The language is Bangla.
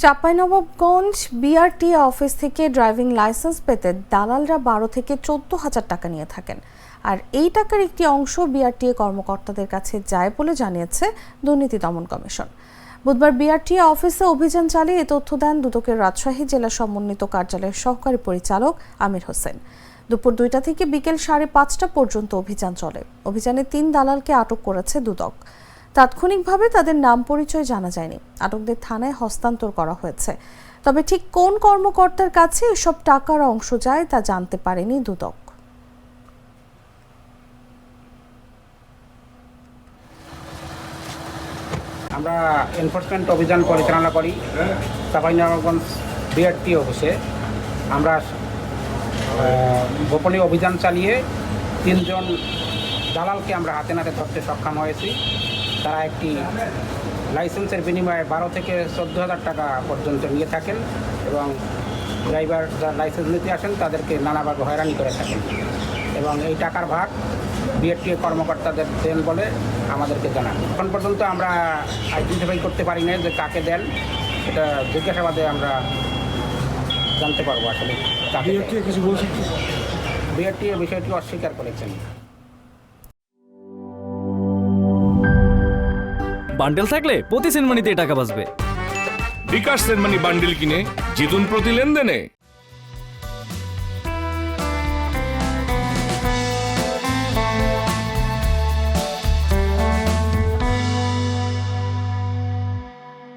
চাঁপাইনবাবগঞ্জ বিআরটিএ অফিস থেকে ড্রাইভিং লাইসেন্স পেতে দালালরা 12 থেকে 14,000 টাকা নিয়ে থাকেন। আর এই টাকার একটি অংশ বিআরটিএ কর্মকর্তাদের কাছে যায় বলে জানিয়েছে দুর্নীতি দমন কমিশন। বুধবার বিআরটিএ অফিসে অভিযান চালিয়ে তথ্য দেন দুদকের রাজশাহী জেলা সমন্বিত কার্যালয়ের সহকারী পরিচালক আমির হোসেন। দুপুর 2টা থেকে বিকেল 5:30 পর্যন্ত অভিযান চলে। অভিযানে 3 দালালকে আটক করেছে দুদক। তাৎক্ষণিকভাবে তাদের নাম পরিচয় জানা যায়নি। আটকদের থানায় হস্তান্তর করা হয়েছে। তবে ঠিক কোন কর্মকর্তার কাছে এসব টাকার অংশ যায় তা জানতে পারেনি দুদক। আমরা এনফোর্সমেন্ট অভিযান পরিচালনা করি চাঁপাইনবাবগঞ্জ বিআরটিএ অফিসে। আমরা গোপনে অভিযান চালিয়ে 3 জন দালালকে আমরা হাতে নাতে ধরতে সক্ষম হয়েছি। তারা একটি লাইসেন্সের বিনিময়ে 12 থেকে 14,000 টাকা পর্যন্ত নিয়ে থাকেন এবং ড্রাইভার যারা লাইসেন্স নিতে আসেন তাদেরকে নানাভাবে হয়রানি করে থাকেন এবং এই টাকার ভাগ বিআরটিএ কর্মকর্তাদের দেন বলে আমাদেরকে জানান। এখন পর্যন্ত আমরা আইডেন্টিফাই করতে পারি না যে কাকে দেন, এটা জিজ্ঞাসাবাদে আমরা জানতে পারবো আসলে বিআরটিএ বিষয়টি অস্বীকার করেছেন। বান্ডেল থাকলে প্রতি সেনমানিতে টাকা বাঁচবে। বিকাশ সেনমানি বান্ডেল কিনে জিতুন প্রতি লেনদেনে।